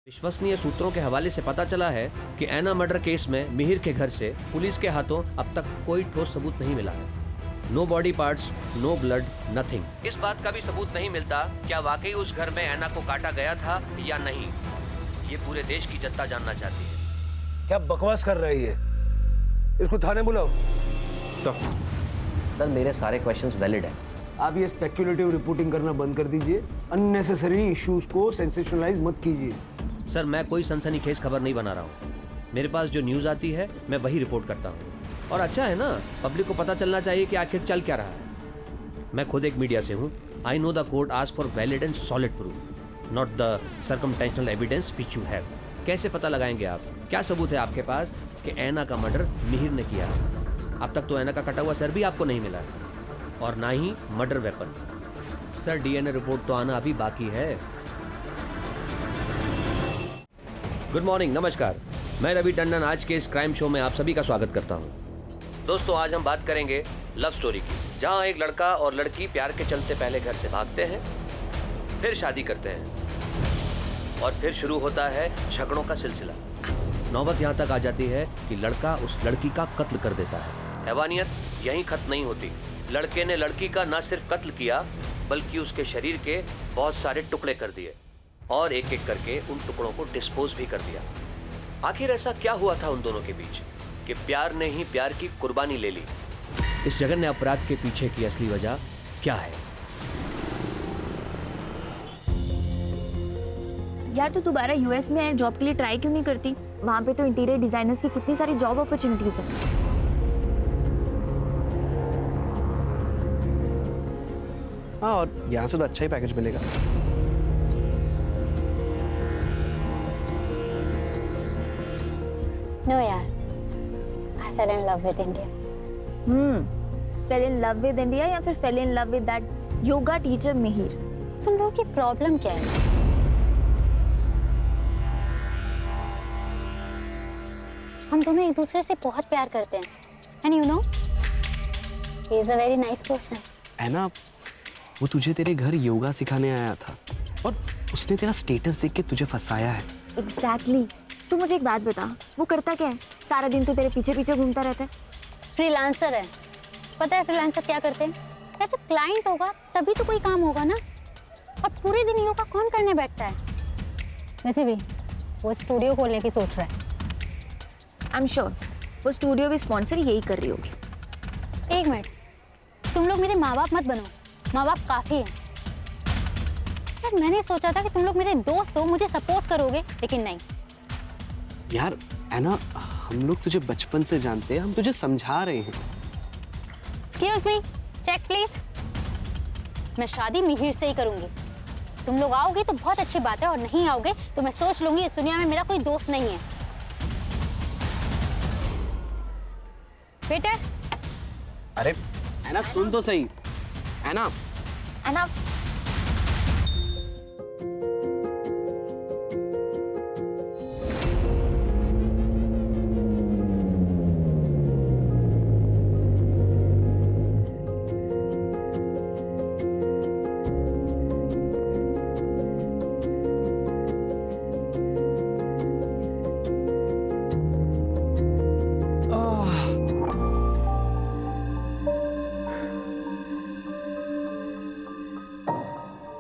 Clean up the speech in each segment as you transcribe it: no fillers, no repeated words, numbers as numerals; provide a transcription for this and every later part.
विश्वसनीय सूत्रों के हवाले से पता चला है कि ऐना मर्डर केस में मिहिर के घर से पुलिस के हाथों अब तक कोई ठोस सबूत नहीं मिला है। No body parts, no blood, nothing. इस बात का भी सबूत नहीं मिलता क्या वाकई उस घर में ऐना को काटा गया था या नहीं। ये पूरे देश की जनता जानना चाहती है। क्या बकवास कर रही है? इसको थाने बुलाओ। सर मेरे सारे क्वेश्चंस वैलिड हैं। आप ये स्पेक्युलेटिव रिपोर्टिंग करना बंद कर दीजिए। अननेसेसरी इश्यूज को सेंसेशनलाइज मत कीजिए। सर मैं कोई सनसनीखेज खबर नहीं बना रहा हूँ। मेरे पास जो न्यूज़ आती है मैं वही रिपोर्ट करता हूँ। और अच्छा है ना, पब्लिक को पता चलना चाहिए कि आखिर चल क्या रहा है। मैं खुद एक मीडिया से हूँ। I know the court ask for valid and solid proof, not the circumstantial evidence which you have. कैसे पता लगाएंगे आप? क्या सबूत है आपके पास कि ऐना का मर्डर मिहिर ने किया? अब तक तो ऐना का कटा हुआ सर भी आपको नहीं मिला है, और ना ही murder weapon. Sir DNA report तो आना अभी बाकी है। गुड मॉर्निंग, नमस्कार। मैं रवि टंडन आज के इस क्राइम शो में आप सभी का स्वागत करता हूं। दोस्तों आज हम बात करेंगे लव स्टोरी की, जहां एक लड़का और लड़की प्यार के चलते पहले घर से भागते हैं, फिर शादी करते हैं और फिर शुरू होता है झगड़ों का सिलसिला। नौबत यहां तक आ जाती है कि लड़का उस लड़की का कत्ल कर देता है। हैवानियत यहीं खत्म नहीं होती। लड़के ने लड़की का न सिर्फ कत्ल किया बल्कि उसके शरीर के बहुत सारे टुकड़े कर दिए और एक एक करके उन टुकड़ों को डिस्पोज भी कर दिया। आखिर ऐसा क्या हुआ था उन दोनों के बीच कि प्यार ने ही प्यार की कुर्बानी ले ली? इस जघन्य अपराध के पीछे की असली वजह क्या है? यार तू दोबारा यूएस में जॉब के लिए ट्राई क्यों नहीं करती? वहाँ पे तो इंटीरियर डिजाइनर्स की कितनी सारी जॉब अपॉर्चुनिटीज हैं। हाँ, और यहाँ से तो अच्छा ही पैकेज मिलेगा। No यार, I fell in love with India. Fail in love with India या फिर fail in love with that yoga teacher Mihir? तुम लोगों की प्रॉब्लम क्या है? हम दोनों एक दूसरे से बहुत प्यार करते हैं। And you know, he is a very nice person. ऐना, वो तुझे तेरे घर योगा सिखाने आया था और उसने तेरा स्टेटस देख के तुझे फंसाया है। एग्जैक्टली। तू मुझे एक बात बता, वो करता क्या है? सारा दिन तो तेरे पीछे पीछे घूमता रहता है। फ्रीलांसर है। पता है फ्रीलांसर क्या करते हैं? यार जब क्लाइंट होगा तभी तो कोई काम होगा ना। और पूरे दिन योगा कौन करने बैठता है? वैसे भी वो स्टूडियो खोलने की सोच रहा है। आई एम श्योर वो स्टूडियो भी स्पॉन्सर यही कर रही होगी। एक मिनट, तुम लोग मेरे माँ बाप मत बनो। माँ बाप काफी है। यार मैंने सोचा था कि तुम लोग मेरे दोस्त हो, मुझे सपोर्ट करोगे, लेकिन नहीं। यार ऐना, हम लोग तुझे बचपन से जानते हैं, हम तुझे समझा रहे हैं। Excuse me, check please. मैं शादी मिहिर से ही करूंगी। तुम लोग आओगे तो बहुत अच्छी बात है, और नहीं आओगे तो मैं सोच लूंगी इस दुनिया में मेरा कोई दोस्त नहीं है। वेटर। अरे ऐना सुन तो सही। ऐना, एंड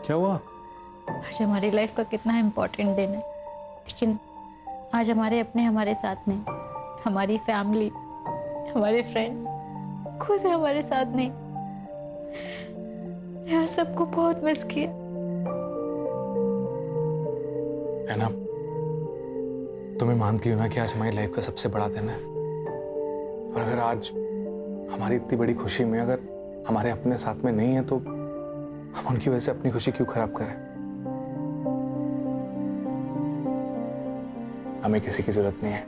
क्या हुआ? आज हमारी लाइफ का कितना इम्पोर्टेंट दिन है, लेकिन आज हमारे अपने हमारे साथ नहीं, हमारी फैमिली, हमारे फ्रेंड्स, कोई भी हमारे साथ नहीं। यार सबको बहुत मिस किया। है ना, तुम्हें मानती हो ना कि आज हमारी लाइफ का सबसे बड़ा दिन है, और अगर आज हमारी इतनी बड़ी खुशी में अगर हमारे अपने साथ में नहीं है तो हम उनकी वजह से अपनी खुशी क्यों खराब करें? हमें किसी की जरूरत नहीं है,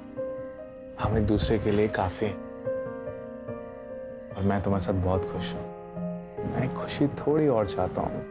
हम एक दूसरे के लिए काफी हैं। और मैं तुम्हारे साथ बहुत खुश हूं। मैं खुशी थोड़ी और चाहता हूं।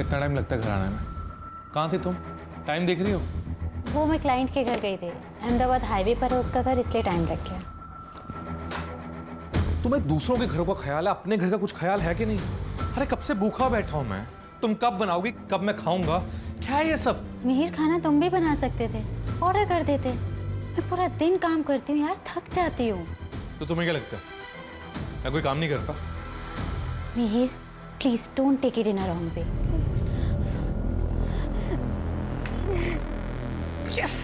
कितना टाइम लगता है घर आने में? कहाँ थी तुम? टाइम देख रही हो? वो मैं क्लाइंट के घर गई थी, अहमदाबाद हाईवे पर है उसका घर, इसलिए टाइम लग गया। तुम्हें दूसरों के घरों का ख्याल है, अपने घर का कुछ ख्याल है कि नहीं? अरे कब से भूखा बैठा हूं मैं, तुम कब बनाओगी, कब मैं खाऊंगा? क्या है ये सब? मिहिर, खाना तुम भी बना सकते थे, ऑर्डर कर देते। मैं पूरा दिन काम करती हूँ यार, थक जाती हूँ। तो तुम्हें क्या लगता है मैं कोई काम नहीं करता? Mihir, please don't take it in a wrong way. Yes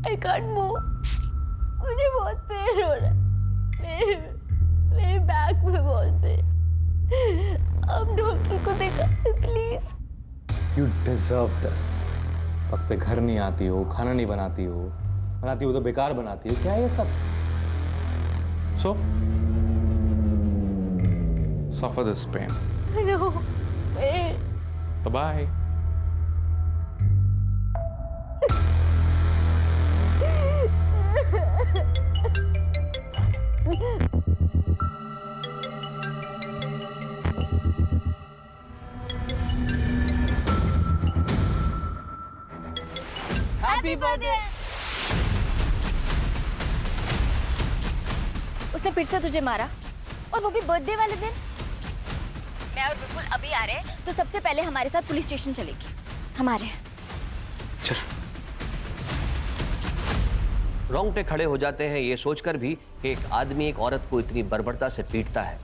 I can't move. मुझे बहुत पेन हो रहा है। मेरे बैक में बहुत पेन। अब डॉक्टर को दिखा प्लीज। You deserve this. वक्त पे घर नहीं आती हो, खाना नहीं बनाती हो तो बेकार बनाती हो। क्या है ये सब? सो suffer this pain. No, pain. Bye. Happy birthday. उसने फिर से तुझे मारा, और वो भी बर्थडे वाले दिन। मैं और विपुल अभी आ रहे हैं, तो सबसे पहले हमारे साथ पुलिस स्टेशन चलेगी। हमारे चल। रोंगटे खड़े हो जाते हैं ये सोचकर भी कि एक आदमी एक औरत को इतनी बर्बरता से पीटता है।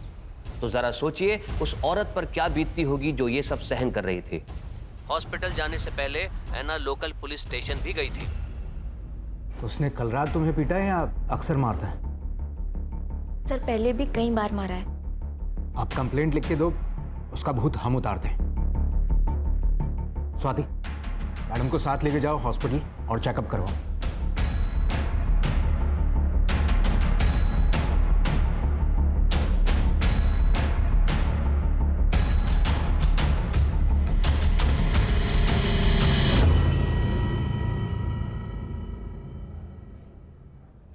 तो जरा सोचिए उस औरत पर क्या बीतती होगी जो ये सब सहन कर रही थी। हॉस्पिटल जाने से पहले ऐना लोकल पुलिस स्टेशन भी गई थी। तो उसने कल रात तुम्हें पीटा है या अक्सर मारता है? सर, पहले भी कई बार मारा है। आप कंप्लेंट लिख के दो, उसका भूत हम उतारते हैं। स्वाति, मैडम को साथ लेके जाओ हॉस्पिटल और चेकअप करवाओ।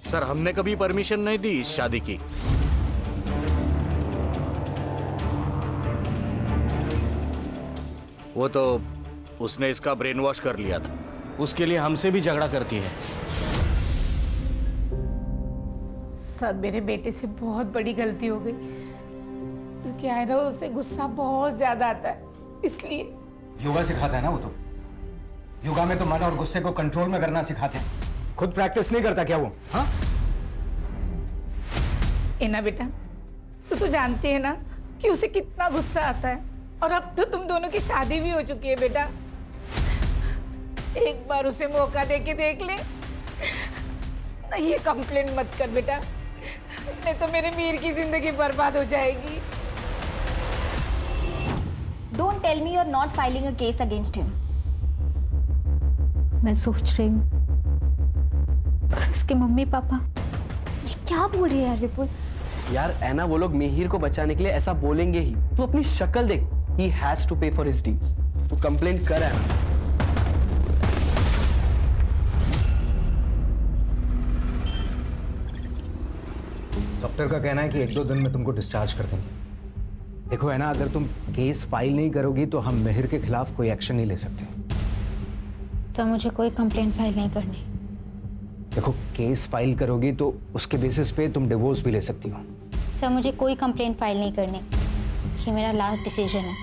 सर, हमने कभी परमिशन नहीं दी इस शादी की। वो तो उसने इसका ब्रेन वॉश कर लिया था, उसके लिए हमसे भी झगड़ा करती है। सर, मेरे बेटे से बहुत बड़ी गलती हो गई। तो क्या है ना, उसे गुस्सा बहुत ज्यादा आता है, इसलिए। योगा सिखाता है ना वो तो। योगा में तो मन और गुस्से को कंट्रोल में करना सिखाते हैं। खुद प्रैक्टिस नहीं करता क्या वो? हाँ? ना बेटा, तू जानती है ना कि उसे कितना गुस्सा आता है, और अब तो तुम दोनों की शादी भी हो चुकी है बेटा। एक बार उसे मौका दे के देख ले। नहीं, ये कंप्लेंट मत कर बेटा, नहीं तो मेरे मीर की जिंदगी बर्बाद हो जाएगी। Don't tell me you are not filing a case against him. मैं सोच रही हूँ, पर उसके मम्मी पापा। ये क्या बोल रही है यार विपुल? यार ऐना, वो लोग मिहिर को बचाने के लिए ऐसा बोलेंगे ही। तू अपनी शक्ल देख। He has to pay for his deeds. तू कंप्लेंट कर ऐना। डॉक्टर का कहना है कि 1-2 दिन में तुमको डिस्चार्ज कर देंगे। देखो है ना, अगर तुम केस फाइल नहीं करोगी तो हम मिहिर के खिलाफ कोई एक्शन नहीं ले सकते। तो मुझे कोई कंप्लेंट फाइल नहीं करनी। देखो, केस फाइल करोगी तो उसके बेसिस पे तुम डिवोर्स भी ले सकती हो। सर, मुझे कोई कंप्लेंट फाइल नहीं करनी, ये मेरा लास्ट डिसीजन है।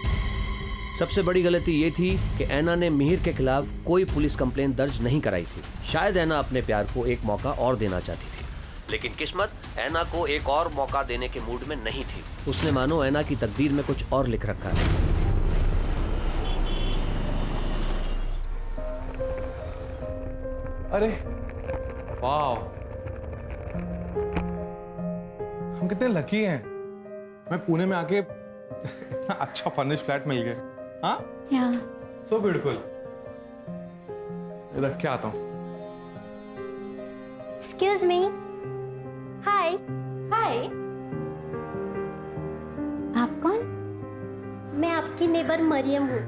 सबसे बड़ी गलती ये थी कि ऐना ने मिहिर के खिलाफ कोई पुलिस कंप्लेंट दर्ज नहीं कराई थी। शायद ऐना अपने प्यार को एक मौका और देना चाहती थी, लेकिन किस्मत ऐना को एक और मौका देने के मूड में नहीं थी। उसने मानो ऐना की तकदीर में कुछ और लिख रखा है। अरे वाह, हम कितने लकी हैं। मैं पुणे में आके इतना अच्छा फर्निश्ड फ्लैट मिल गया। हाँ, या सो ब्यूटीफुल। रख के आता हूँ। Excuse me. हाय। हाय, आप कौन? मैं आपकी नेबर मरियम हूँ।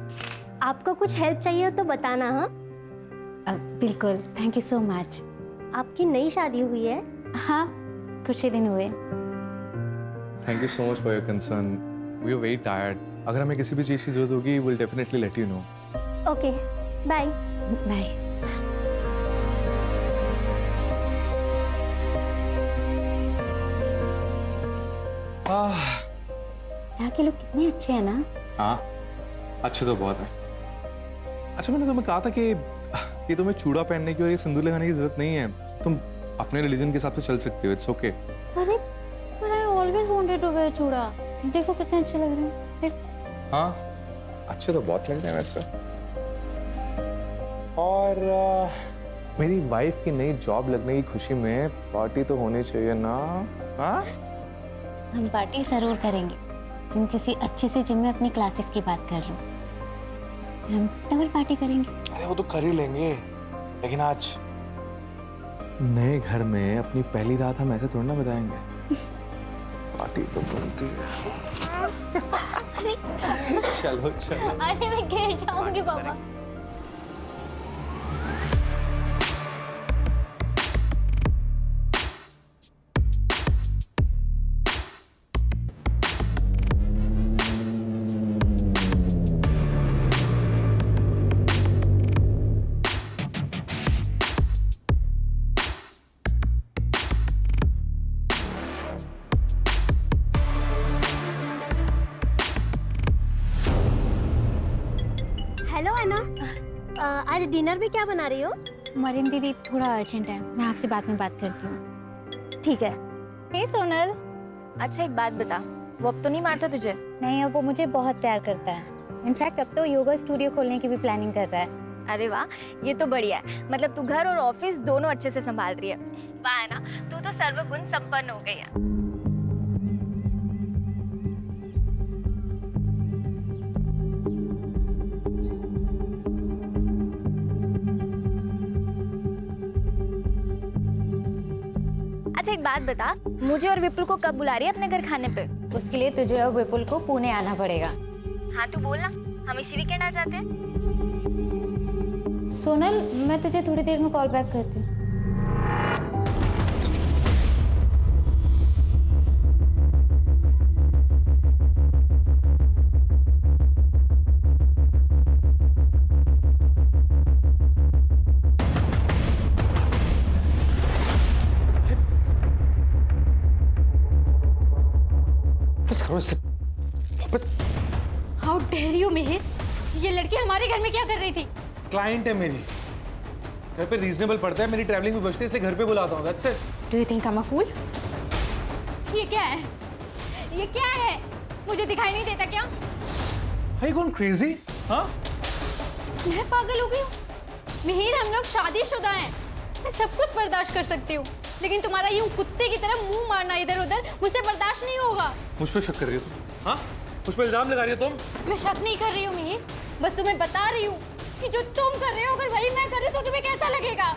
आपको कुछ हेल्प चाहिए हो तो बताना। हाँ, बिल्कुल, थैंक यू सो मच। आपकी नई शादी हुई है? हाँ, कुछ ही दिन हुए। Thank you so much for your concern. We are very tired. अगर हमें किसी भी चीज़ की जरूरत होगी will definitely let you know. Okay, bye. Bye. यहाँ के लोग कितने अच्छे हैं ना। हाँ, अच्छे तो बहुत है। अच्छा, मैंने तुम्हें कहा था कि ये तुम्हें चूड़ा पहनने की और ये सिंदूर लगाने की जरूरत नहीं है। तुम अपने रिलीजन के हिसाब से चल सकती हो। It's okay. अरे, but I always wanted to wear चूड़ा। देखो कितने अच्छे लग रहे हैं। देख। हाँ, अच्छे तो बहुत लग रहे हैं वैसे। और मेरी वाइफ की नई जॉब लगने की खुशी में पार्टी तो होनी चाहिए ना। हाँ, हम पार्टी जरूर करेंगे। तुम किसी अच्छी सी जिम में अपनी क्लासेस की बात कर लो, हम डबल पार्टी करेंगे। अरे वो तो कर ही लेंगे, लेकिन आज नए घर में अपनी पहली रात हम ऐसे थोड़ा ना बताएंगे। पार्टी तो बनती है। चलो चलो। अरे मैं गिर जाऊंगी पापा। हेलो अन्ना, आज डिनर में क्या बना रही हो? मरियम दीदी, थोड़ा अर्जेंट है, मैं आपसे बाद में बात करती हूँ। ठीक है। हे सोनल। अच्छा एक बात बता, वो अब तो नहीं मारता तुझे? नहीं, अब वो मुझे बहुत प्यार करता है। इनफैक्ट अब तो योगा स्टूडियो खोलने की भी प्लानिंग कर रहा है। अरे वाह, ये तो बढ़िया है। मतलब तू घर और ऑफिस दोनों अच्छे से संभाल रही है। वाह है ना, तू तो सर्वगुण संपन्न हो गई है। अच्छा एक बात बता, मुझे और विपुल को कब बुला रही है अपने घर खाने पे? उसके लिए तुझे और विपुल को पुणे आना पड़ेगा। हाँ तू बोल ना, हम इसी वीकेंड आ जाते हैं। सोनल, मैं तुझे थोड़ी देर में कॉल बैक करती हूँ। How dare you, Mihir? ये लड़की हमारे घर में क्या कर रही थी? क्लाइंट है मेरी, घर पे रीजनेबल पड़ता है, मेरी ट्रैवलिंग भी बचती है, इसलिए घर पे बुलाता हूँ। That's it. Do you think I'm a fool? ये क्या है? ये क्या है? मुझे दिखाई नहीं देता क्या? Are you gone crazy? हाँ? मैं पागल हो गई हूँ। मिहिर, हम लोग शादीशुदा हैं। मैं सब कुछ बर्दाश्त कर सकती हूँ, लेकिन तुम्हारा यूं कुत्ते की तरह मुंह मारना इधर उधर मुझसे बर्दाश्त नहीं होगा। मुझ पे शक कर रही हो तुम? हाँ? मुझ पे इल्जाम लगा रही हो तुम? मैं शक नहीं कर रही हूँ मिहिर, बस तुम्हें बता रही हूँ कि जो तुम कर रहे हो अगर वही मैं करूँ तो तुम्हें कैसा लगेगा।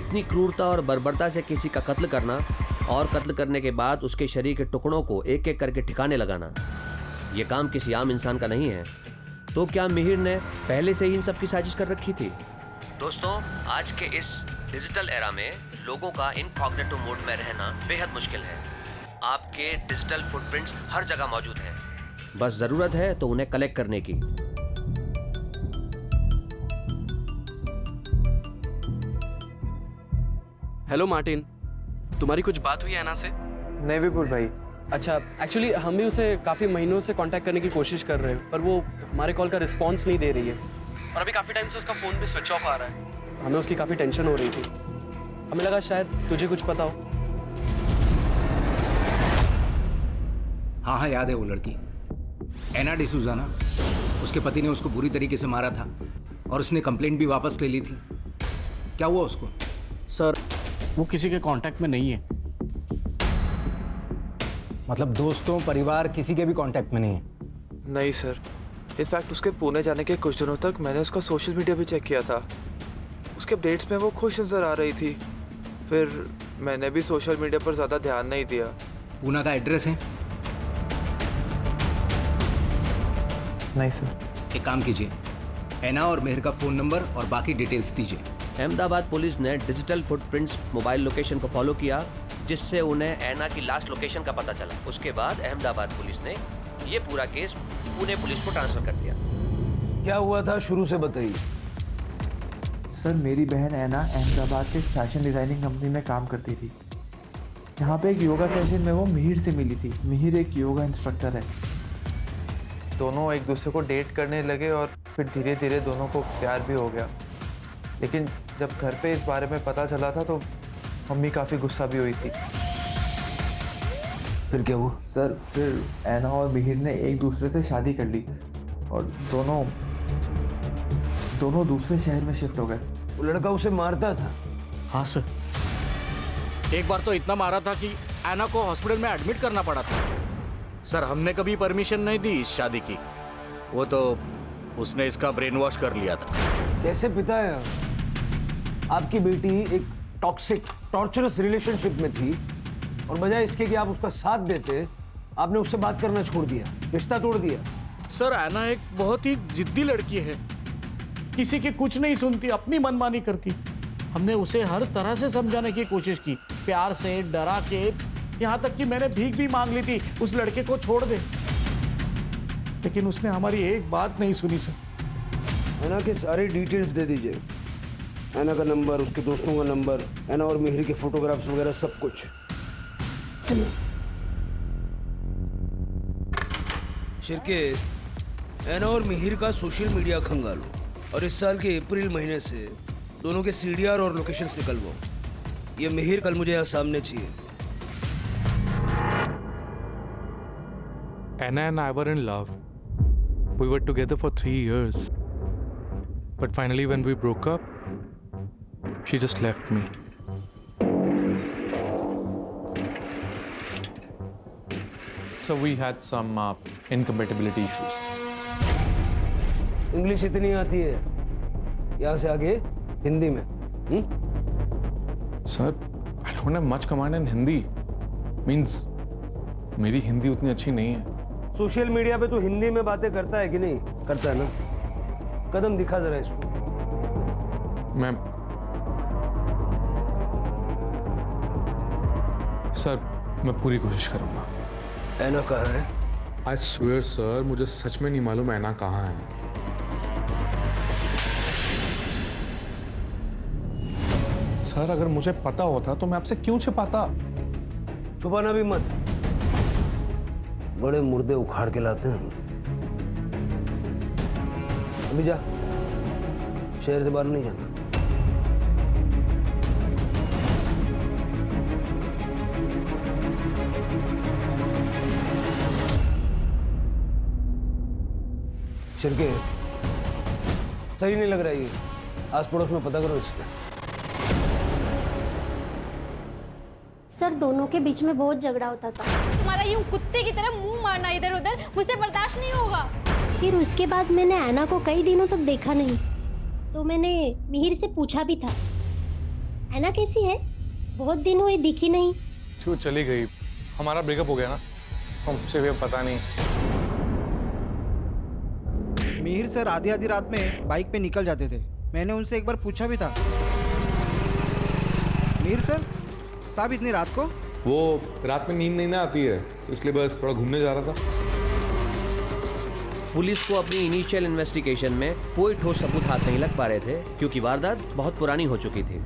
इतनी क्रूरता और बर्बरता से किसी का कत्ल करना और कत्ल करने के बाद उसके शरीर के टुकड़ों को एक एक करके ठिकाने लगाना, यह काम किसी आम इंसान का नहीं है। तो क्या मिहिर ने पहले से ही इन सब की साजिश कर रखी थी? दोस्तों, आज के इस डिजिटल एरा में लोगों का इनकॉग्निटो मोड में रहना बेहद मुश्किल है। आपके डिजिटल फुटप्रिंट्स हर जगह मौजूद हैं, बस जरूरत है तो उन्हें कलेक्ट करने की। हेलो मार्टिन, तुम्हारी कुछ बात हुई है ऐना से? नहीं विपुल भाई। अच्छा, एक्चुअली हम भी उसे काफ़ी महीनों से कांटेक्ट करने की कोशिश कर रहे हैं, पर वो हमारे कॉल का रिस्पांस नहीं दे रही है और अभी काफ़ी टाइम से उसका फ़ोन भी स्विच ऑफ आ रहा है। हमें उसकी काफ़ी टेंशन हो रही थी। हमें लगा शायद तुझे कुछ पता हो। हाँ, याद है वो लड़की एना डिसूजा ना, उसके पति ने उसको बुरी तरीके से मारा था और उसने कंप्लेंट भी वापस ले ली थी। क्या हुआ उसको? सर, वो किसी के कांटेक्ट में नहीं है। मतलब दोस्तों, परिवार, किसी के भी कांटेक्ट में नहीं है? नहीं सर, इनफैक्ट उसके पुणे जाने के कुछ दिनों तक मैंने उसका सोशल मीडिया भी चेक किया था। उसके अपडेट्स में वो खुश नज़र आ रही थी। फिर मैंने भी सोशल मीडिया पर ज़्यादा ध्यान नहीं दिया। पूना का एड्रेस है? नहीं सर। एक काम कीजिए, एना और मेहर का फ़ोन नंबर और बाकी डिटेल्स दीजिए। अहमदाबाद पुलिस ने डिजिटल फुटप्रिंट्स मोबाइल लोकेशन को फॉलो किया, जिससे उन्हें एना की लास्ट लोकेशन का पता चला। उसके बाद अहमदाबाद पुलिस ने ये पूरा केस पुणे पुलिस को ट्रांसफर कर दिया। क्या हुआ था शुरू से बताइए। सर, मेरी बहन ऐना अहमदाबाद के फैशन डिज़ाइनिंग कंपनी में काम करती थी। यहाँ पे एक योगा सेशन में वो मिहिर से मिली थी। मिहिर एक योगा इंस्ट्रक्टर है। दोनों एक दूसरे को डेट करने लगे और फिर धीरे धीरे दोनों को प्यार भी हो गया। लेकिन जब घर पे इस बारे में पता चला था तो मम्मी काफ़ी गुस्सा भी हुई थी। फिर क्या हुआ? सर, फिर ऐना और मिहिर ने एक दूसरे से शादी कर ली और दोनों दूसरे शहर में शिफ्ट हो गए। वो लड़का उसे मारता था? हाँ सर, एक बार तो इतना मारा था कि ऐना को हॉस्पिटल में एडमिट करना पड़ा था। सर, हमने कभी परमिशन नहीं दी इस शादी की। वो तो उसने इसका ब्रेन वॉश कर लिया था। कैसे पिता है आपकी बेटी एक टॉक्सिक टॉर्चरस रिलेशनशिप में थी और बजाय इसके कि आप उसका साथ देते, आपने उससे बात करना छोड़ दिया, रिश्ता तोड़ दिया। सर, ऐना एक बहुत ही जिद्दी लड़की है, किसी की कुछ नहीं सुनती, अपनी मनमानी करती। हमने उसे हर तरह से समझाने की कोशिश की, प्यार से, डरा के, यहाँ तक कि मैंने भीख भी मांग ली थी उस लड़के को छोड़ दे, लेकिन उसने हमारी एक बात नहीं सुनी सर। ऐना के सारे डिटेल्स दे दीजिए, ऐना का नंबर, उसके दोस्तों का नंबर, ऐना और मिहिर के फोटोग्राफ्स वगैरह सब कुछ। शिरके, ऐना और मिहिर का सोशल मीडिया खंगालो और इस साल के अप्रैल महीने से दोनों के सीडीआर और लोकेशंस निकलवाओ। ये मिहिर कल मुझे यहाँ सामने चाहिए। Anna and I were in love. We were together for 3 years. But finally, when we broke up, she just left me. So we had some incompatibility issues. English इतनी आती है, यहाँ से आगे हिंदी में। Sir, I don't have much command in Hindi. Means मेरी हिंदी उतनी अच्छी नहीं है। सोशल मीडिया पे तो हिंदी में बातें करता है कि नहीं? करता है ना? कदम दिखा जरा इसको। मैं पूरी कोशिश करूंगा। ऐना कहाँ है? I swear सर, मुझे सच में नहीं मालूम ऐना कहाँ है। सर, अगर मुझे पता होता तो मैं आपसे क्यों छिपाता? छुपाना भी मत, बड़े मुर्दे उखाड़ के लाते हैं। अभी जा, शहर से बाहर नहीं जाना। शिरके, सही नहीं लग रहा है ये। आस पड़ोस में पता करो इसका। सर, दोनों के बीच में बहुत झगड़ा होता था। तुम्हारा यूं कुत्ते की तरह मुंह मारना इधर उधर मुझसे बर्दाश्त नहीं होगा। फिर उसके बाद मैंने ऐना को कई दिनों तक देखा नहीं, तो मैंने मिहिर से पूछा भी था। ऐना कैसी है? बहुत दिन हुए दिखी नहीं। क्यों चली गई? हमारा ब्रेकअप हो गया ना, हमसे भी अब पता नहीं। मिहिर सर आधी आधी रात में बाइक पे निकल जाते थे। मैंने उनसे एक बार पूछा भी था, मिहिर सर साहब इतनी रात को? वो रात में नींद नहीं ना आती है, तो इसलिए बस थोड़ा घूमने जा रहा था। पुलिस को अपनी इनिशियल इन्वेस्टिगेशन में कोई ठोस सबूत हाथ नहीं लग पा रहे थे क्योंकि वारदात बहुत पुरानी हो चुकी थी।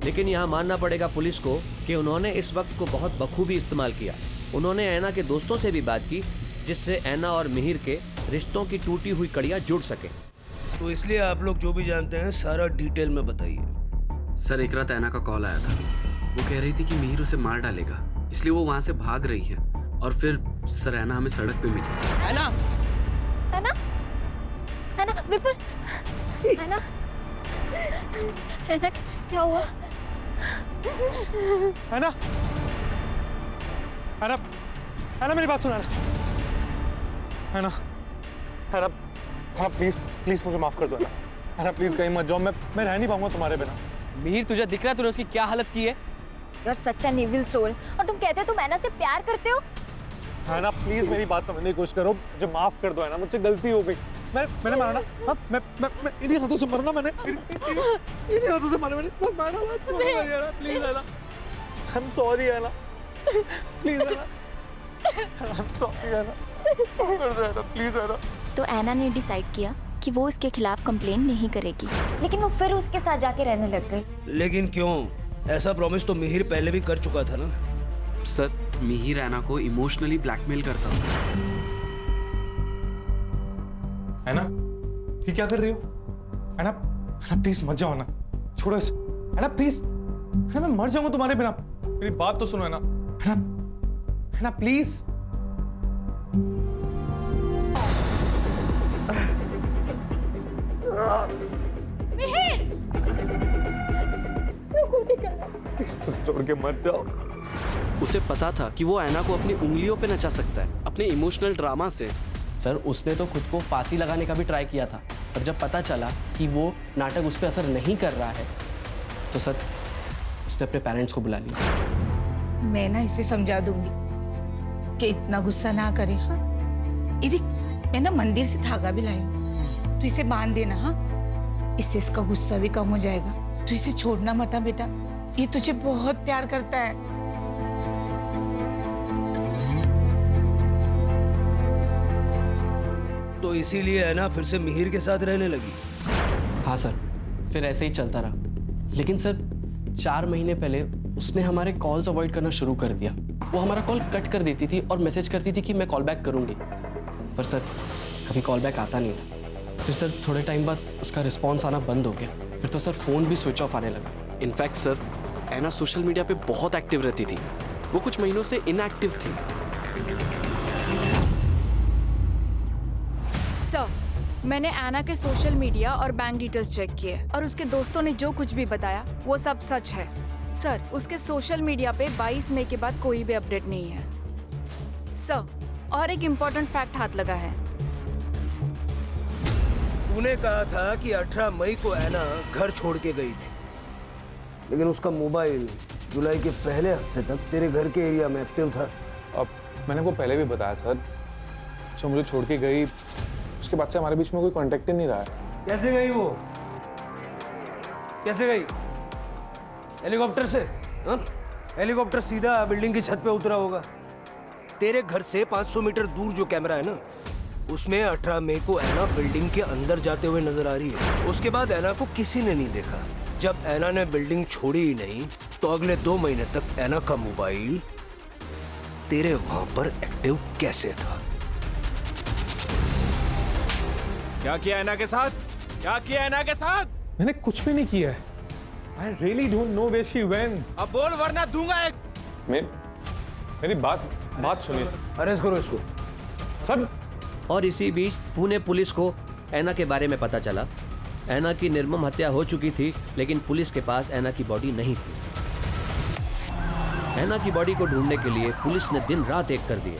लेकिन यहाँ मानना पड़ेगा पुलिस को कि उन्होंने इस वक्त को बहुत बखूबी इस्तेमाल किया। उन्होंने ऐना के दोस्तों से भी बात की जिससे ऐना और मिहिर के रिश्तों की टूटी हुई कड़ियाँ जुड़ सके। तो इसलिए आप लोग जो भी जानते हैं सारा डिटेल में बताइए। सर एक रात ऐना का कॉल आया था। वो कह रही थी कि मिहिर उसे मार डालेगा, इसलिए वो वहाँ से भाग रही है। और फिर सर ऐना हमें सड़क पे मिली। ऐना विपुल, ऐना क्या हुआ? ऐना मेरी बात सुन। ऐना प्लीज मुझे माफ कर दो। ऐना प्लीज कहीं मत जाओ, मैं रह नहीं पाऊंगा तुम्हारे बिना। मिहिर तुझे दिख रहा है तूने उसकी क्या हालत की है? You're such an evil soul। और तुम कहते हो तुम ऐना से प्यार करते हो? ऐना प्लीज मेरी बात समझने की कोशिश करो, मुझे माफ कर दो। ऐना मुझसे गलती हो गई, मैंने मारा ना। हाँ, मैं इन्हीं हाथों से मरना, मैंने इन्हीं हाथों से मारा मैंने। Please Anna, I am sorry Anna, please Anna, I am sorry Anna, please Anna. तो ऐना ने डिसाइड किया कि वो इसके खिलाफ कंप्लेन नहीं करेगी, लेकिन वो फिर उसके साथ जाके रहने लग गई। लेकिन क्यों? ऐसा प्रॉमिस तो मिहिर पहले भी कर चुका था ना। सर मिहिर ऐना को इमोशनली ब्लैकमेल करता था। ऐना ये क्या कर रही हो? ऐना प्लीज मत जाओ ना, छोड़ो इसे। ऐना प्लीज, मैं मर जाऊंगा तुम्हारे बिना। मेरी बात तो सुनो ऐना। ऐना प्लीज। मिहिर छोड़ के मत जाओ। उसे पता था कि वो ऐना को अपनी उंगलियों पे नचा सकता है अपने इमोशनल ड्रामा से। सर उसने तो खुद को फांसी लगाने का भी ट्राई किया था, पर जब पता चला कि वो नाटक उस पर असर नहीं कर रहा है तो सर उसने अपने पेरेंट्स को बुला लिया। मैं ना इसे समझा दूंगी कि इतना गुस्सा ना करे। हाँ इधर मैं ना मंदिर से धागा भी लाई हूँ, तो इसे बांध देना। हाँ इससे इसका गुस्सा भी कम हो जाएगा। तो इसे छोड़ना मत बेटा, ये तुझे बहुत प्यार करता है। तो इसीलिए है ना फिर से मिहिर के साथ रहने लगी। हाँ सर, फिर ऐसे ही चलता रहा। लेकिन सर 4 महीने पहले उसने हमारे कॉल्स अवॉइड करना शुरू कर दिया। वो हमारा कॉल कट कर देती थी और मैसेज करती थी कि मैं कॉल बैक करूंगी, पर सर कभी कॉल बैक आता नहीं था। फिर सर थोड़े टाइम बाद उसका रिस्पॉन्स आना बंद हो गया। फिर तो सर फ़ोन भी स्विच ऑफ आने लगा। इनफैक्ट सर ऐना सोशल मीडिया पे बहुत एक्टिव रहती थी, वो कुछ महीनों से इनएक्टिव थी। सर मैंने ऐना के सोशल मीडिया और बैंक डिटेल्स चेक किए और उसके दोस्तों ने जो कुछ भी बताया वो सब सच है। सर उसके सोशल मीडिया पे 22 मई के बाद कोई भी अपडेट नहीं है। सर और एक इम्पोर्टेंट फैक्ट हाथ लगा है। तूने कहा था कि 18 मई को ऐना घर छोड़ के गई थी, लेकिन उसका मोबाइल जुलाई के पहले हफ्ते तक तेरे घर के एरिया में एक्टिव था। अब मैंने वो पहले भी बताया सर, जो मुझे छोड़ के गई उसके बाद से हमारे बीच में कोई कांटेक्ट ही नहीं रहा है। कैसे गई वो? कैसे गई? हेलीकॉप्टर से? हाँ? हेलीकॉप्टर सीधा बिल्डिंग की छत पे उतरा होगा। तेरे घर से 500 मीटर दूर जो कैमरा है ना, उसमें 18 मई को ऐना बिल्डिंग के अंदर जाते हुए नजर आ रही है। उसके बाद ऐना को किसी ने नहीं देखा। जब ऐना ने बिल्डिंग छोड़ी ही नहीं तो अगले 2 महीने तक ऐना का मोबाइल तेरे वहां पर एक्टिव कैसे था? क्या किया ऐना के साथ? क्या किया ऐना के साथ? मैंने कुछ भी नहीं किया है। I really don't know where she went. अब बोल वरना दूंगा एक। मेरी बात सुनिए। अरेस्ट करो इसको। सर। और इसी बीच पुणे पुलिस को ऐना के बारे में पता चला। ऐना की निर्मम हत्या हो चुकी थी, लेकिन पुलिस के पास ऐना की बॉडी नहीं थी। ऐना की बॉडी को ढूंढने के लिए पुलिस ने दिन रात एक कर दिए।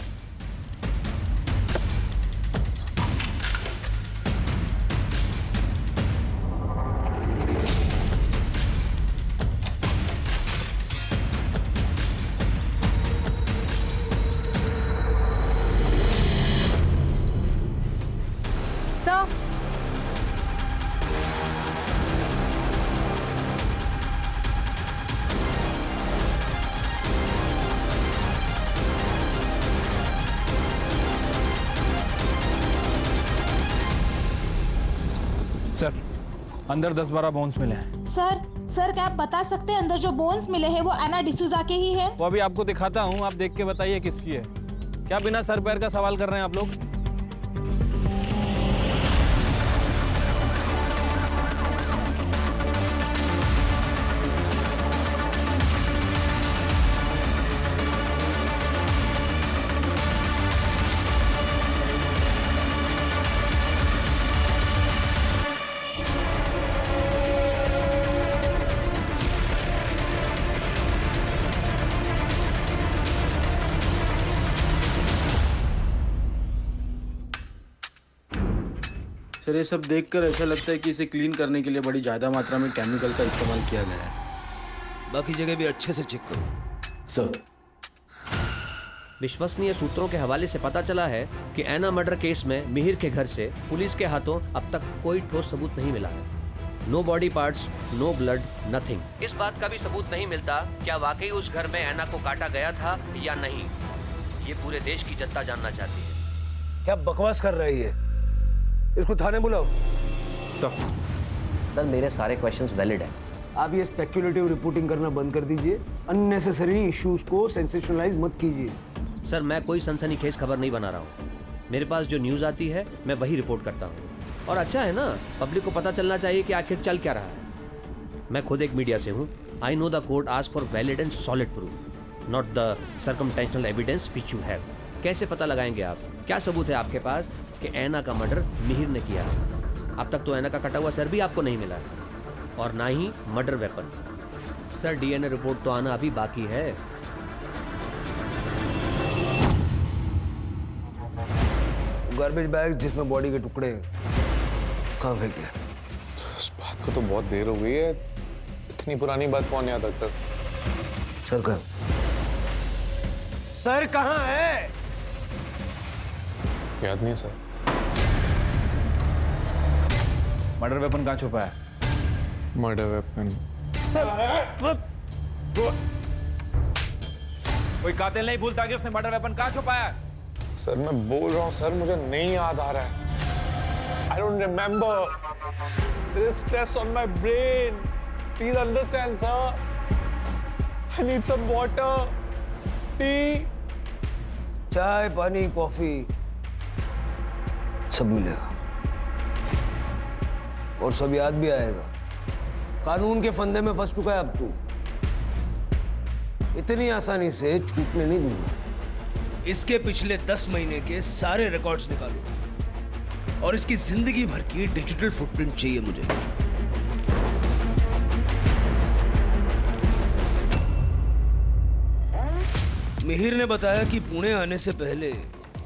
अंदर 10-12 बोन्स मिले हैं। सर क्या आप बता सकते हैं अंदर जो बोन्स मिले हैं वो एना डिसूजा के ही है? वो अभी आपको दिखाता हूँ, आप देख के बताइए किसकी है। क्या बिना सर पैर का सवाल कर रहे हैं आप लोग? सर ये सब देखकर ऐसा लगता है कि इसे क्लीन करने के लिए बड़ी ज़्यादा मात्रा में केमिकल का इस्तेमाल किया गया है। बाकी जगह भी अच्छे से चेक करो। सर, विश्वसनीय सूत्रों के हवाले से पता चला है कि ऐना मर्डर केस में मिहिर के घर से पुलिस के हाथों अब तक कोई ठोस सबूत नहीं मिला है। No body parts, no blood, nothing. इस बात का भी सबूत नहीं मिलता क्या वाकई उस घर में ऐना को काटा गया था या नहीं। ये पूरे देश की जनता जानना चाहती है। क्या बकवास कर रही है? इसको थाने बुलाओ। सर, मेरे सारे क्वेश्चंस वैलिड हैं। आप ये स्पेक्युलेटिव रिपोर्टिंग करना बंद कर दीजिए। अननेसेसरी इश्यूज को सेंसेशनलाइज मत कीजिए। सर, मैं कोई सनसनीखेज खबर नहीं बना रहा हूँ। मेरे पास जो न्यूज़ आती है मैं वही रिपोर्ट करता हूँ। और अच्छा है ना, पब्लिक को पता चलना चाहिए कि आखिर चल क्या रहा है। मैं खुद एक मीडिया से हूँ। I know the court ask for valid and solid proof, not the circumstantial evidence which you have. कैसे पता लगाएंगे आप? क्या सबूत है आपके पास कि ऐना का मर्डर मिहिर ने किया? अब तक तो ऐना का कटा हुआ सर भी आपको नहीं मिला है, और ना ही murder weapon. Sir, DNA report तो आना अभी बाकी है। गार्बेज बैग जिसमें बॉडी के टुकड़े कहाँ फेंके? उस बात को तो बहुत देर हो गई है। इतनी पुरानी बात कौन याद आता? सर कहाँ? सर कहाँ है? याद नहीं है सर। मर्डर वेपन कहाँ छुपा है? मर्डर वेपन कोई कातिल नहीं भूलता कि उसने मर्डर वेपन कहाँ छुपाया है। सर, मैं बोल रहा हूँ सर, मुझे नहीं याद आ रहा है। I don't remember. There is stress on my brain. Please understand, sir. I need some water, tea. चाय, पानी, कॉफी सब मिलेगा और सब याद भी आएगा। कानून के फंदे में फंस चुका है अब तू। इतनी आसानी से छूटने नहीं दूंगा। इसके पिछले 10 महीने के सारे रिकॉर्ड्स निकालो और इसकी जिंदगी भर की डिजिटल फुटप्रिंट चाहिए मुझे। मिहिर ने बताया कि पुणे आने से पहले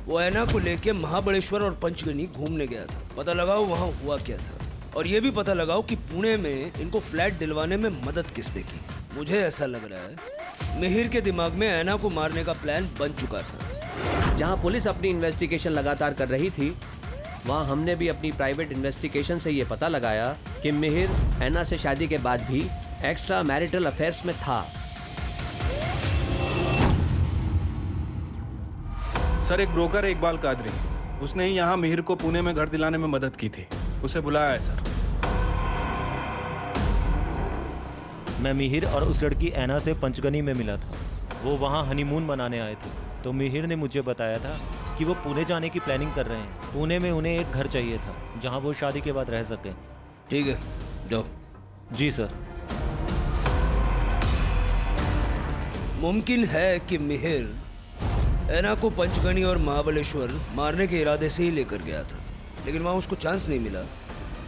वो ऐना को लेके महाबलेश्वर और पंचगनी घूमने गया था। पता लगाओ वहां हुआ क्या था, और ये भी पता लगाओ कि पुणे में इनको फ्लैट दिलवाने में मदद किसने की। मुझे ऐसा लग रहा है मिहिर के दिमाग में ऐना को मारने का प्लान बन चुका था। जहां पुलिस अपनी इन्वेस्टिगेशन लगातार कर रही थी, वहां हमने भी अपनी प्राइवेट इन्वेस्टिगेशन से ये पता लगाया कि मिहिर ऐना से शादी के बाद भी एक्स्ट्रा मैरिटल अफेयर्स में था। सर, एक ब्रोकर है इकबाल कादरी, उसने ही यहाँ मिहिर को पुणे में घर दिलाने में मदद की थी। उसे बुलाया है सर। मैं मिहिर और उस लड़की ऐना से पंचगनी में मिला था। वो वहाँ हनीमून मनाने आए थे, तो मिहिर ने मुझे बताया था कि वो पुणे जाने की प्लानिंग कर रहे हैं। पुणे में उन्हें एक घर चाहिए था जहाँ वो शादी के बाद रह सकें। ठीक है, जाओ। जी सर। मुमकिन है कि मिहिर ऐना को पंचगनी और महाबलेश्वर मारने के इरादे से ही लेकर गया था, लेकिन वहाँ उसको चांस नहीं मिला,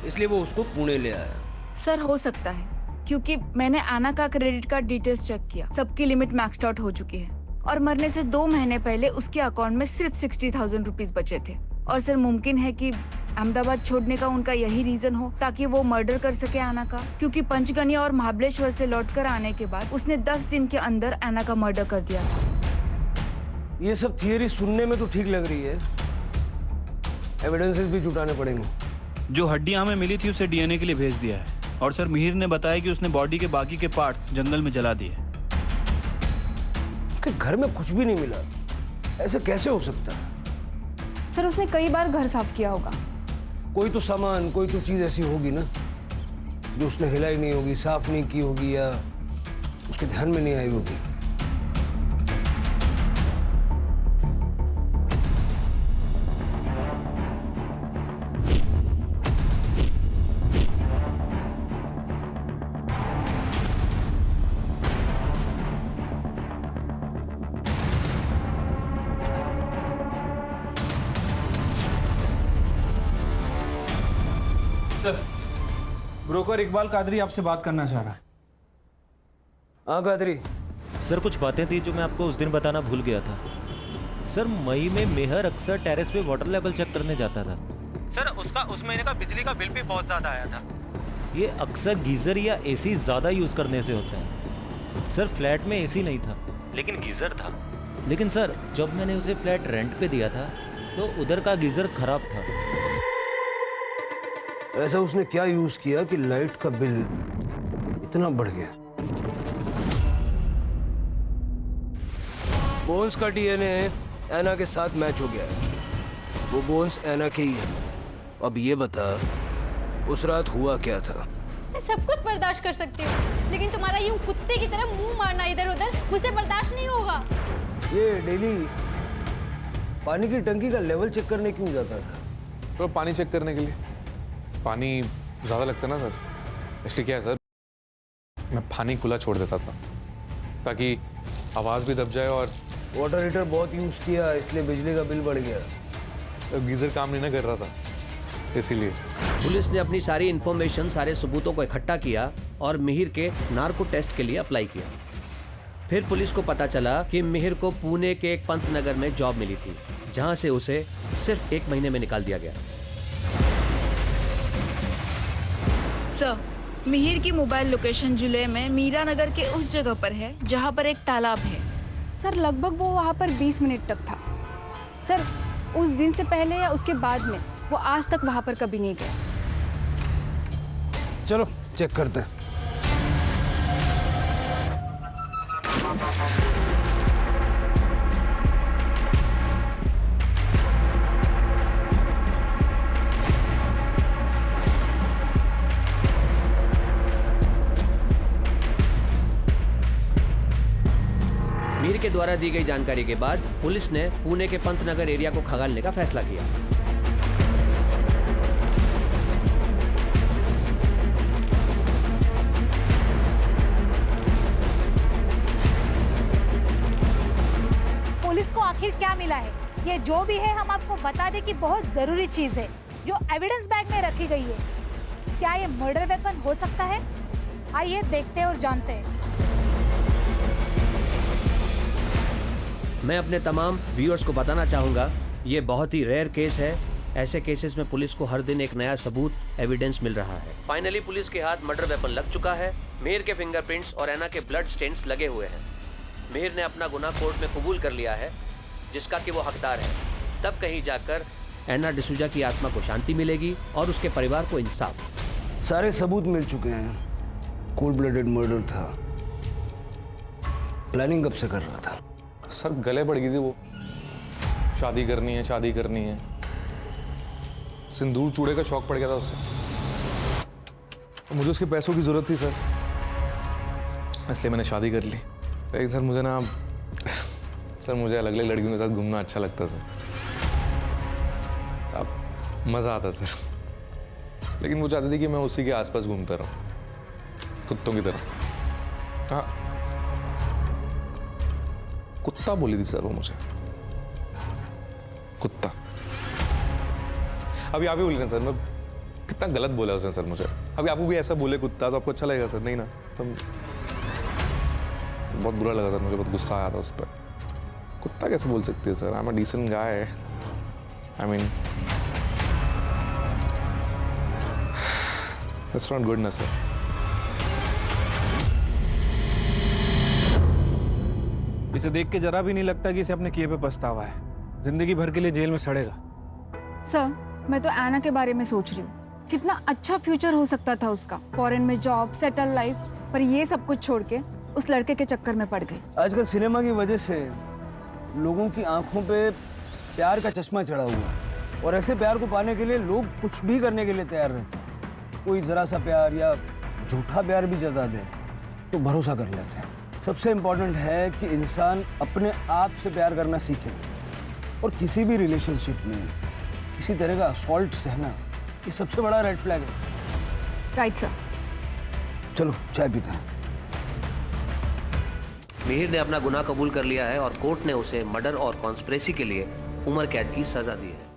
इसलिए वो उसको पुणे ले आया। सर, हो सकता है, क्योंकि मैंने आना का क्रेडिट कार्ड डिटेल्स चेक किया। सबकी लिमिट मैक्स्ड आउट हो चुकी है और मरने से 2 महीने पहले उसके अकाउंट में सिर्फ 60,000 रुपीज बचे थे। और सर, मुमकिन है कि अहमदाबाद छोड़ने का उनका यही रीजन हो ताकि वो मर्डर कर सके आना का, क्योंकि पंचगनी और महाबलेश्वर से लौटकर आने के बाद उसने 10 दिन के अंदर आना का मर्डर कर दिया था। ये सब थियरी सुनने में तो ठीक लग रही है, एविडेंसेस भी जुटाने पड़ेंगे। जो हड्डियां हमें मिली थी उसे डीएनए के लिए भेज दिया है। और सर, मिहिर ने बताया कि उसने बॉडी के बाकी के पार्ट्स जंगल में जला दिए। उसके घर में कुछ भी नहीं मिला, ऐसे कैसे हो सकता है? सर, उसने कई बार घर साफ किया होगा। कोई तो सामान, कोई तो चीज ऐसी होगी ना जो उसने हिलाई नहीं होगी, साफ नहीं की होगी या उसके ध्यान में नहीं आई होगी। ब्रोकर इकबाल कादरी आपसे बात करना चाह रहा है। हाँ कादरी। सर कुछ बातें थी जो मैं आपको उस दिन बताना भूल गया था। सर मई में मेहर अक्सर टेरेस पे वाटर लेवल चेक करने जाता था। सर उसका उस महीने का बिजली का बिल भी बहुत ज़्यादा आया था। ये अक्सर गीज़र या एसी ज़्यादा यूज़ करने से होता है। सर फ्लैट में एसी नहीं था लेकिन गीज़र था। लेकिन सर जब मैंने उसे फ्लैट रेंट पे दिया था तो उधर का गीज़र खराब था। ऐसा उसने क्या यूज किया कि लाइट का बिल इतना बढ़ गया? बोन्स का डीएनए ऐना के साथ मैच हो गया है। वो बोन्स ऐना के ही है। अब ये बता उस रात हुआ क्या था? मैं सब कुछ बर्दाश्त कर सकती हूँ लेकिन तुम्हारा यूं कुत्ते की तरह मुंह मारना इधर उधर मुझसे बर्दाश्त नहीं होगा। ये डेली पानी की टंकी का लेवल चेक करने क्यों जाता था? तो पानी चेक करने के लिए। पानी ज़्यादा लगता ना सर, इसलिए क्या है सर, मैं पानी खुला छोड़ देता था ताकि आवाज़ भी दब जाए। और वाटर हीटर बहुत यूज़ किया इसलिए बिजली का बिल बढ़ गया। तो गीज़र काम नहीं ना कर रहा था इसीलिए। पुलिस ने अपनी सारी इंफॉर्मेशन, सारे सबूतों को इकट्ठा किया और मिहिर के नार्को टेस्ट के लिए अप्लाई किया। फिर पुलिस को पता चला कि मिहिर को पुणे के एक पंत नगर में जॉब मिली थी जहां से उसे सिर्फ 1 महीने में निकाल दिया गया। सर, मिहिर की मोबाइल लोकेशन जुलै में मीरा नगर के उस जगह पर है जहां पर एक तालाब है। सर लगभग वो वहां पर 20 मिनट तक था। सर उस दिन से पहले या उसके बाद में वो आज तक वहां पर कभी नहीं गया। चलो चेक करते हैं। मीर के द्वारा दी गई जानकारी के बाद पुलिस ने पुणे के पंतनगर एरिया को खंगालने का फैसला किया। पुलिस को आखिर क्या मिला है? ये जो भी है हम आपको बता दें कि बहुत जरूरी चीज है जो एविडेंस बैग में रखी गई है। क्या ये मर्डर वेपन हो सकता है? आइए देखते हैं और जानते हैं। मैं अपने तमाम व्यूअर्स को बताना चाहूँगा, ये बहुत ही रेयर केस है। ऐसे केसेस में पुलिस को हर दिन एक नया सबूत, एविडेंस मिल रहा है। फाइनली पुलिस के हाथ मर्डर वेपन लग चुका है। मिहिर के फिंगरप्रिंट्स और ऐना के ब्लड स्टेन्स लगे हुए हैं। मिहिर ने अपना गुनाह कोर्ट में कबूल कर लिया है जिसका कि वो हकदार है। तब कहीं जाकर ऐना डिसूजा की आत्मा को शांति मिलेगी और उसके परिवार को इंसाफ। सारे सबूत मिल चुके हैं। कोल्ड ब्लडेड मर्डर था। प्लानिंग कब से कर रहा था? सर गले पड़ गई थी वो, शादी करनी है शादी करनी है। सिंदूर चूड़े का शौक पड़ गया था उससे। मुझे उसके पैसों की जरूरत थी सर, इसलिए मैंने शादी कर ली। लेकिन सर मुझे ना सर मुझे अलग अलग लड़कियों के साथ घूमना अच्छा लगता था। अब मज़ा आता सर, लेकिन वो चाहती थी कि मैं उसी के आसपास घूमता रहूं कुत्तों की तरह। हाँ कुत्ता बोली थी सर वो मुझे, कुत्ता। अभी आप ही बोल रहे हैं सर, मैं कितना गलत बोला उसने सर मुझे। अभी आपको भी ऐसा बोले कुत्ता तो आपको अच्छा लगेगा सर? नहीं ना। तो बहुत बुरा लगा सर मुझे, बहुत गुस्सा आया था उस पर। कुत्ता कैसे बोल सकती है sir? I am a decent guy. I mean that's not good ना सर। इसे देख के जरा भी नहीं लगता कि इसे अपने किए पे पछतावा है। जिंदगी भर के लिए जेल में सड़ेगा। सर मैं तो ऐना के बारे में सोच रही हूँ, कितना अच्छा फ्यूचर हो सकता था उसका, फॉरेन में जॉब, सेटल लाइफ, पर ये सब कुछ छोड़ के उस लड़के के चक्कर में पड़ गई। आजकल सिनेमा की वजह से लोगों की आंखों पे प्यार का चश्मा चढ़ा हुआ है और ऐसे प्यार को पाने के लिए लोग कुछ भी करने के लिए तैयार रहते हैं। कोई ज़रा सा प्यार या झूठा प्यार भी जता दे तो भरोसा कर लेते हैं। सबसे इम्पोर्टेंट है कि इंसान अपने आप से प्यार करना सीखे, और किसी भी रिलेशनशिप में किसी तरह का असॉल्ट सहना ये सबसे बड़ा रेड फ्लैग है। Right sir. चलो चाय पीते हैं। मिहिर ने अपना गुनाह कबूल कर लिया है और कोर्ट ने उसे मर्डर और कॉन्स्पिरेसी के लिए उम्र कैद की सजा दी है।